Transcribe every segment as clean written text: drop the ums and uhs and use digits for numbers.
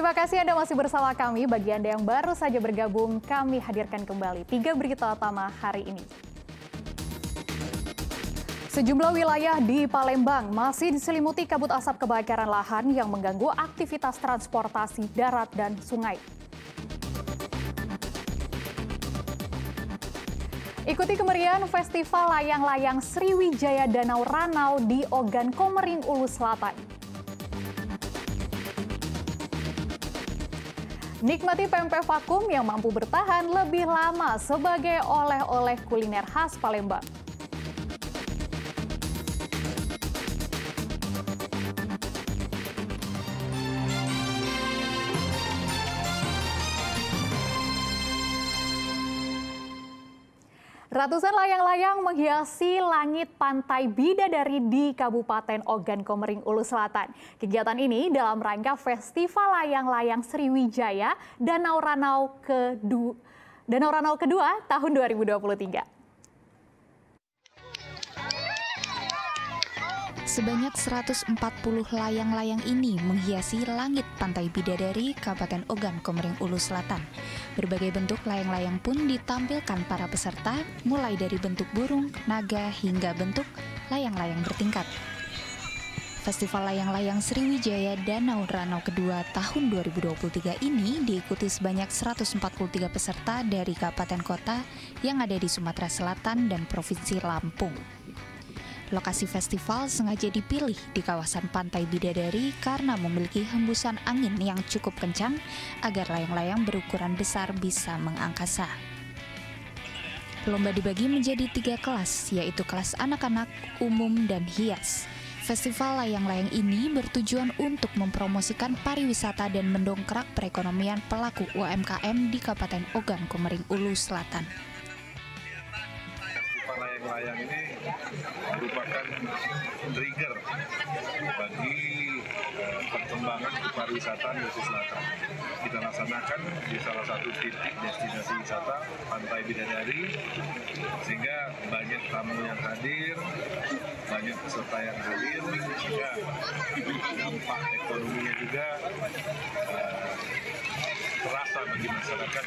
Terima kasih Anda masih bersama kami. Bagi Anda yang baru saja bergabung, kami hadirkan kembali 3 berita utama hari ini. Sejumlah wilayah di Palembang masih diselimuti kabut asap kebakaran lahan yang mengganggu aktivitas transportasi darat dan sungai. Ikuti kemeriahan Festival Layang-Layang Sriwijaya Danau Ranau di Ogan Komering, Ulu Selatan. Nikmati pempek vakum yang mampu bertahan lebih lama sebagai oleh-oleh kuliner khas Palembang. Ratusan layang-layang menghiasi langit pantai Bidadari di Kabupaten Ogan Komering, Ulu Selatan. Kegiatan ini dalam rangka Festival Layang-Layang Sriwijaya Danau Ranau kedua tahun 2023. Sebanyak 140 layang-layang ini menghiasi langit pantai Bidadari, Kabupaten Ogan Komering, Ulu Selatan. Berbagai bentuk layang-layang pun ditampilkan para peserta, mulai dari bentuk burung, naga, hingga bentuk layang-layang bertingkat. Festival Layang-Layang Sriwijaya Danau Ranau kedua tahun 2023 ini diikuti sebanyak 143 peserta dari kabupaten kota yang ada di Sumatera Selatan dan Provinsi Lampung. Lokasi festival sengaja dipilih di kawasan Pantai Bidadari karena memiliki hembusan angin yang cukup kencang agar layang-layang berukuran besar bisa mengangkasa. Lomba dibagi menjadi 3 kelas, yaitu kelas anak-anak, umum, dan hias. Festival layang-layang ini bertujuan untuk mempromosikan pariwisata dan mendongkrak perekonomian pelaku UMKM di Kabupaten Ogan Komering, Ulu Selatan. Layang-layang ini merupakan trigger bagi perkembangan pariwisata di Sulawesi Selatan. Kita laksanakan di salah satu titik destinasi wisata Pantai Bidadari, sehingga banyak tamu yang hadir, banyak peserta yang hadir, sehingga dampak ekonominya juga terasa bagi masyarakat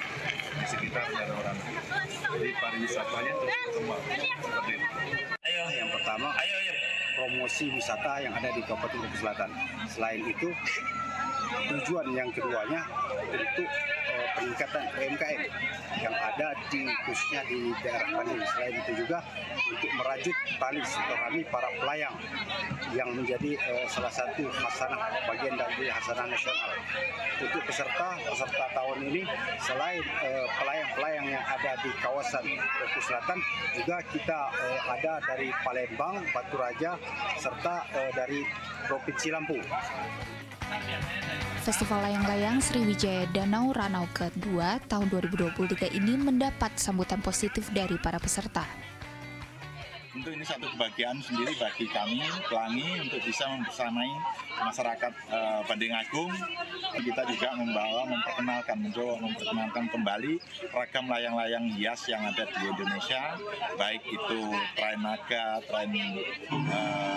di sekitar Danau Ranau. Jadi pariwisatanya terus berkembang seperti itu. Yang pertama, promosi wisata yang ada di Kabupaten Sulawesi Selatan. Selain itu, tujuan yang keduanya untuk peningkatan UMKM yang ada khususnya di daerah Pantai. Selain itu juga untuk merajut tali silaturahmi para pelayang yang menjadi salah satu bagian dari hasanah nasional. Untuk peserta tahun ini, selain pelayang-pelayang yang ada di kawasan Sulawesi Selatan, juga kita ada dari Palembang, Batu Raja, serta dari Provinsi Lampung. Festival Layang-Layang Sriwijaya Danau Ranau kedua tahun 2023 ini mendapat sambutan positif dari para peserta. Tentu ini satu kebahagiaan sendiri bagi kami, pelangi, untuk bisa membersamai masyarakat Bandeng Agung. Kita juga memperkenalkan kembali ragam layang-layang hias yang ada di Indonesia, baik itu tren naga, tren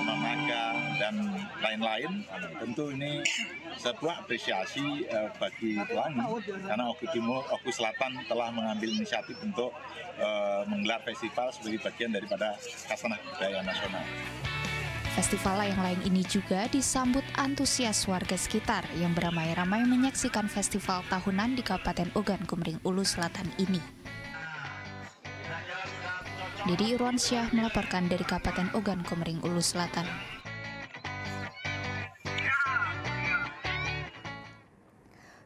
non-naga, dan lain-lain. Tentu ini sebuah apresiasi bagi pelangi, karena Oku Selatan telah mengambil inisiatif untuk menggelar festival sebagai bagian daripada Hasanah Budaya Nasional. Festival layang-layang ini juga disambut antusias warga sekitar yang beramai-ramai menyaksikan festival tahunan di Kabupaten Ogan Komering, Ulu Selatan ini. Dedi Irwansyah melaporkan dari Kabupaten Ogan Komering, Ulu Selatan.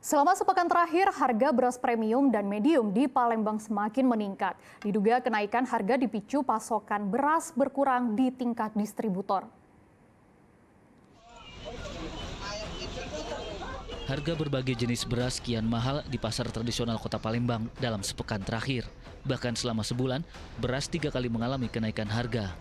Selama sepekan terakhir, harga beras premium dan medium di Palembang semakin meningkat. Diduga kenaikan harga dipicu pasokan beras berkurang di tingkat distributor. Harga berbagai jenis beras kian mahal di pasar tradisional Kota Palembang dalam sepekan terakhir. Bahkan selama sebulan, beras 3 kali mengalami kenaikan harga.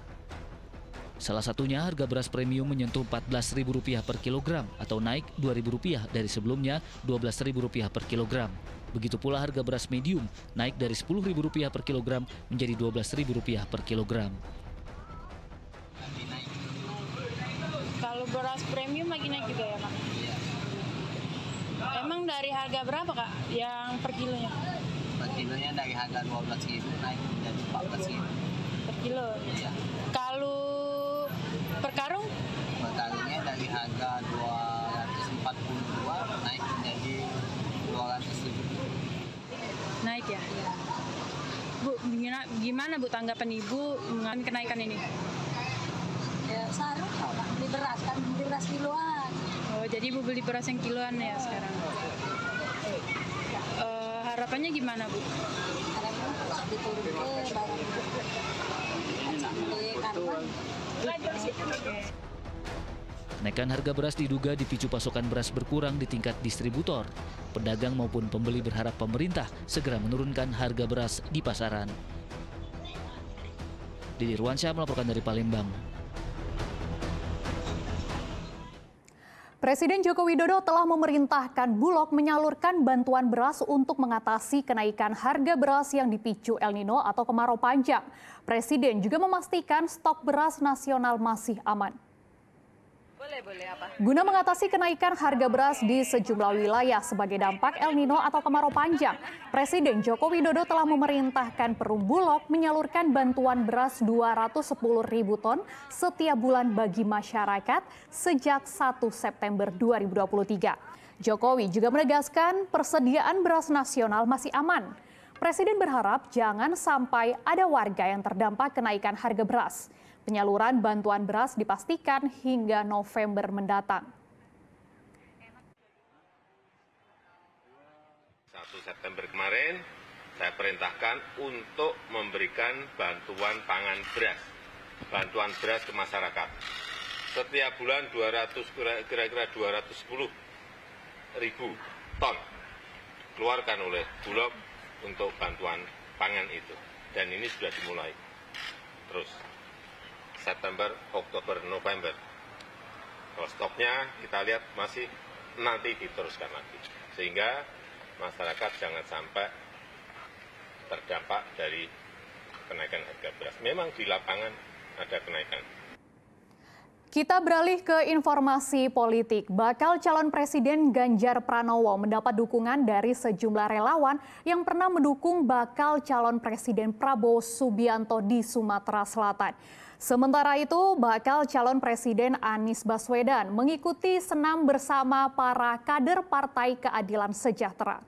Salah satunya harga beras premium menyentuh Rp14.000 per kilogram atau naik Rp2.000 dari sebelumnya Rp12.000 per kilogram. Begitu pula harga beras medium naik dari Rp10.000 per kilogram menjadi Rp12.000 per kilogram. Kalau beras premium lagi naik juga ya, Pak? Emang dari harga berapa Kak yang per kilonya? Per kilonya dari harga 12.000 naik menjadi 14.000 Per kilo? Iya. Kalau per karung? Per karungnya dari harga 242 naik menjadi 200.000. Naik ya? Bu, gimana Bu tanggapan Ibu mengenai kenaikan ini? Ya sarung Pak, beli beras kan, beli beras kiloan. Oh, jadi Ibu beli beras yang kiloan ya sekarang? Harapannya gimana Bu? Harapannya diturun ke barang beli karena. Kenaikan harga beras diduga dipicu pasokan beras berkurang di tingkat distributor. Pedagang maupun pembeli berharap pemerintah segera menurunkan harga beras di pasaran. Didi Ruansyah melaporkan dari Palembang. Presiden Joko Widodo telah memerintahkan Bulog menyalurkan bantuan beras untuk mengatasi kenaikan harga beras yang dipicu El Nino atau kemarau panjang. Presiden juga memastikan stok beras nasional masih aman. Guna mengatasi kenaikan harga beras di sejumlah wilayah sebagai dampak El Nino atau kemarau panjang, Presiden Joko Widodo telah memerintahkan Perum Bulog menyalurkan bantuan beras 210.000 ton setiap bulan bagi masyarakat sejak 1 September 2023. Jokowi juga menegaskan persediaan beras nasional masih aman. Presiden berharap jangan sampai ada warga yang terdampak kenaikan harga beras. Penyaluran bantuan beras dipastikan hingga November mendatang. 1 September kemarin, saya perintahkan untuk memberikan bantuan pangan beras, bantuan beras ke masyarakat. Setiap bulan kira-kira 210.000 ton keluarkan oleh Bulog untuk bantuan pangan itu. Dan ini sudah dimulai terus. September, Oktober, November. Kalau stoknya kita lihat masih nanti diteruskan lagi. Sehingga masyarakat jangan sampai terdampak dari kenaikan harga beras. Memang di lapangan ada kenaikan. Kita beralih ke informasi politik. Bakal calon Presiden Ganjar Pranowo mendapat dukungan dari sejumlah relawan yang pernah mendukung bakal calon Presiden Prabowo Subianto di Sumatera Selatan. Sementara itu, bakal calon Presiden Anies Baswedan mengikuti senam bersama para kader Partai Keadilan Sejahtera.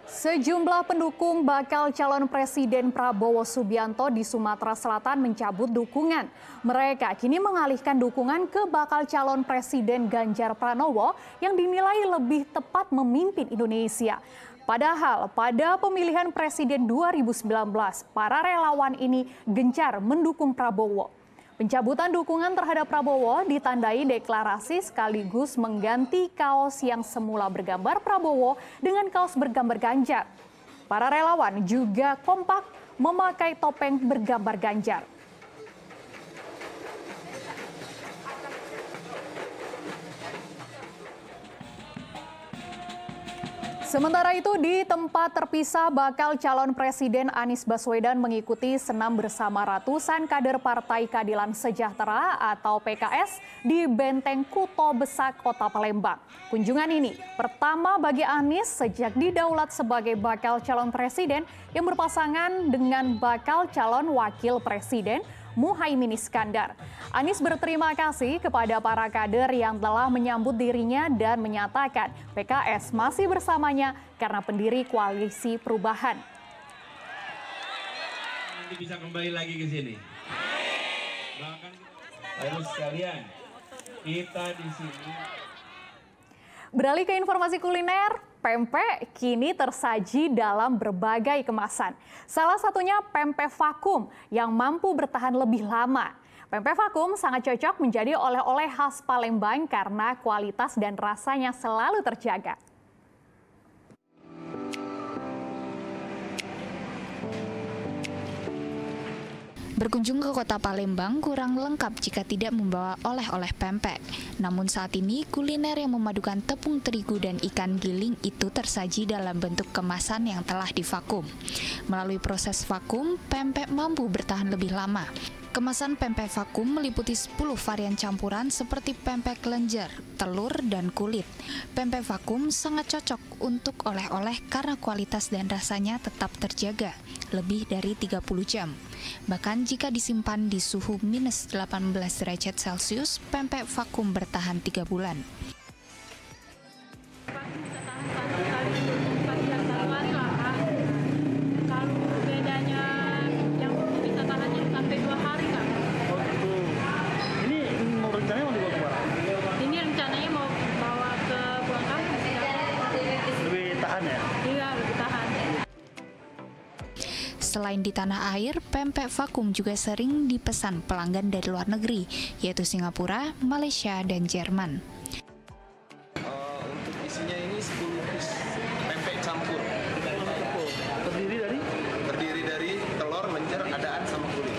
Sejumlah pendukung bakal calon Presiden Prabowo Subianto di Sumatera Selatan mencabut dukungan. Mereka kini mengalihkan dukungan ke bakal calon Presiden Ganjar Pranowo yang dinilai lebih tepat memimpin Indonesia. Padahal pada pemilihan Presiden 2019, para relawan ini gencar mendukung Prabowo. Pencabutan dukungan terhadap Prabowo ditandai deklarasi sekaligus mengganti kaos yang semula bergambar Prabowo dengan kaos bergambar Ganjar. Para relawan juga kompak memakai topeng bergambar Ganjar. Sementara itu, di tempat terpisah bakal calon Presiden Anies Baswedan mengikuti senam bersama ratusan kader Partai Keadilan Sejahtera atau PKS di Benteng Kuto Besak, Kota Palembang. Kunjungan ini pertama bagi Anies sejak didaulat sebagai bakal calon presiden yang berpasangan dengan bakal calon wakil presiden Muhaimin Iskandar. Anies berterima kasih kepada para kader yang telah menyambut dirinya dan menyatakan PKS masih bersamanya karena pendiri Koalisi Perubahan. Nanti bisa kembali lagi ke sini. Bahkan lalu sekalian, kita di sini. Beralih ke informasi kuliner, pempek kini tersaji dalam berbagai kemasan. Salah satunya pempek vakum yang mampu bertahan lebih lama. Pempek vakum sangat cocok menjadi oleh-oleh khas Palembang karena kualitas dan rasanya selalu terjaga. Berkunjung ke kota Palembang kurang lengkap jika tidak membawa oleh-oleh pempek. Namun saat ini kuliner yang memadukan tepung terigu dan ikan giling itu tersaji dalam bentuk kemasan yang telah divakum. Melalui proses vakum, pempek mampu bertahan lebih lama. Kemasan pempek vakum meliputi 10 varian campuran seperti pempek lenjer, telur, dan kulit. Pempek vakum sangat cocok untuk oleh-oleh karena kualitas dan rasanya tetap terjaga lebih dari 30 jam. Bahkan jika disimpan di suhu minus 18 derajat Celcius, pempek vakum bertahan 3 bulan. Selain di tanah air, pempek vakum juga sering dipesan pelanggan dari luar negeri, yaitu Singapura, Malaysia, dan Jerman. Untuk isinya ini 10 piece pempek campur. Terdiri dari telur, lenjer, adaan, sama kulit.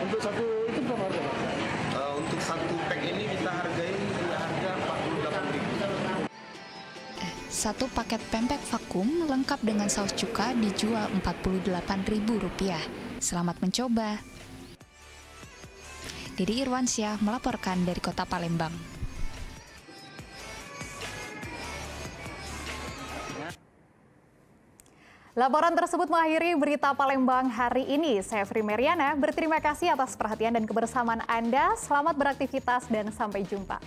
Untuk satu itu berapa harga? Untuk satu pack ini kita hargai harga 48.000. Satu paket pempek vakum lengkap dengan saus cuka dijual Rp48.000. Selamat mencoba. Dede Irwansyah melaporkan dari Kota Palembang. Laporan tersebut mengakhiri berita Palembang hari ini. Saya Fri Meriana, berterima kasih atas perhatian dan kebersamaan Anda. Selamat beraktivitas dan sampai jumpa.